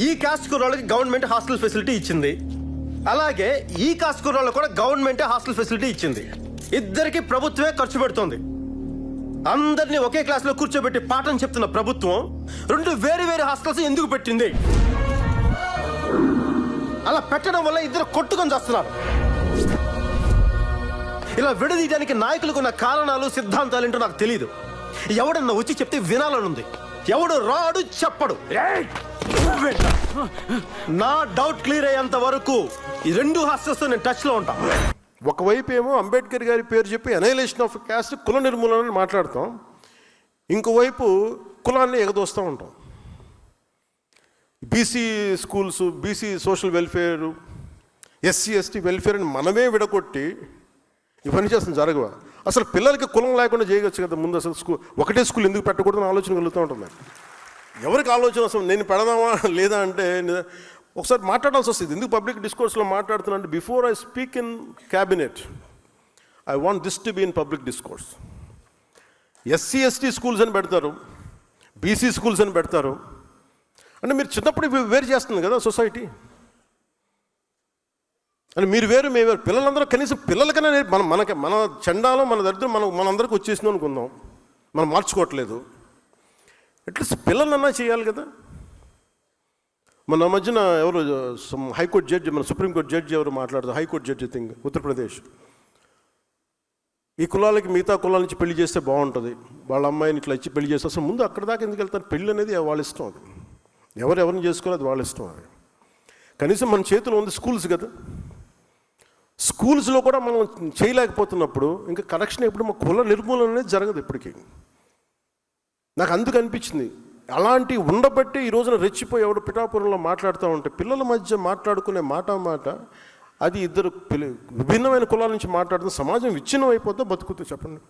ఈ cost కుర్రాళ్ళకి government hostel facility ఇచ్చింది, అలాగే ఈ కాస్ట్ కుర్రాళ్ళకు కూడా గవర్నమెంట్ హాస్టల్ ఫెసిలిటీ ఇచ్చింది. ఇద్దరికి ప్రభుత్వమే ఖర్చు పెడుతోంది. అందరినీ ఒకే క్లాస్లో కూర్చోబెట్టి పాఠం చెప్తున్న ప్రభుత్వం రెండు వేరు వేరు హాస్టల్స్ ఎందుకు పెట్టింది? అలా పెట్టడం వల్ల ఇద్దరు కొట్టుకొని చేస్తున్నారు. ఇలా విడదీయడానికి నాయకులకు ఉన్న కారణాలు సిద్ధాంతాలు ఏంటో నాకు తెలియదు. ఎవడన్నా వచ్చి చెప్తే వినాలనుంది. ఎవడు రాడు చెప్పడు. నా డౌట్ క్లియర్ అయ్యేంత వరకు ఈ రెండు హాస్టల్స్ నేను టచ్లో ఉంటా. ఒకవైపు ఏమో అంబేద్కర్ గారి పేరు చెప్పి అనైలేషన్ ఆఫ్ క్యాస్ట్, కుల నిర్మూలన మాట్లాడతాం, ఇంకోవైపు కులాన్ని ఎగదోస్తూ ఉంటాం. BC schools, BC social welfare, SC ST welfare అని మనమే విడగొట్టి ఇవన్నీ చేస్తుంది జరగవా? అసలు పిల్లలకి కులం లేకుండా చేయవచ్చు కదా. ముందు అసలు ఒకటే స్కూల్ ఎందుకు పెట్టకూడదని ఆలోచన కలుగుతూ ఉంటుంది. ఎవరికి ఆలోచన అసలు నేను పెడదామా లేదా అంటే ఒకసారి మాట్లాడాల్సి వస్తుంది. ఎందుకు పబ్లిక్ డిస్కోర్స్లో మాట్లాడుతున్నా అంటే, before I speak in cabinet I want this to be in public discourse. SC ST schools అని పెడతారు, బీసీ స్కూల్స్ అని పెడతారు అంటే మీరు చిన్నప్పుడు వేరు చేస్తుంది కదా సొసైటీ. అని మీరు వేరు మేము వేరు. పిల్లలందరూ కనీసం పిల్లలకైనా మన చండాలం మన దరిద్రం మనందరికీ వచ్చేసింది అనుకుందాం, మనం మార్చుకోవట్లేదు. అట్లీస్ట్ పిల్లలన్నా చేయాలి కదా. మన మధ్యన ఎవరు హైకోర్టు జడ్జి, మన సుప్రీంకోర్టు జడ్జి ఎవరు మాట్లాడుతారు, హైకోర్టు జడ్జి థింగ్ ఉత్తరప్రదేశ్, ఈ కులాలకి మిగతా కులాల నుంచి పెళ్లి చేస్తే బాగుంటుంది, వాళ్ళ అమ్మాయిని ఇట్లా ఇచ్చి పెళ్లి చేస్తే అసలు ముందు అక్కడ దాకా ఎందుకు వెళ్తారు? పెళ్ళి అనేది వాళ్ళ ఇష్టం. అది ఎవరిని చేసుకోవాలి, అది వాళ్ళ ఇష్టం. అది కనీసం మన చేతిలో ఉంది స్కూల్స్ కదా. స్కూల్స్లో కూడా మనం చేయలేకపోతున్నప్పుడు ఇంకా కరెక్షన్ ఎప్పుడు మా కుల నిర్మూలన అనేది జరగదు ఇప్పటికీ. నాకు అందుకు అనిపించింది, అలాంటి ఉండబట్టి ఈ రోజున రెచ్చిపోయి ఎవడు పిఠాపురంలో మాట్లాడుతూ ఉంటే పిల్లల మధ్య మాట్లాడుకునే మాట అది ఇద్దరు విభిన్నమైన కులాల నుంచి మాట్లాడుతున్న సమాజం విచ్ఛిన్నం అయిపోతే బతుకుతూ చెప్పండి.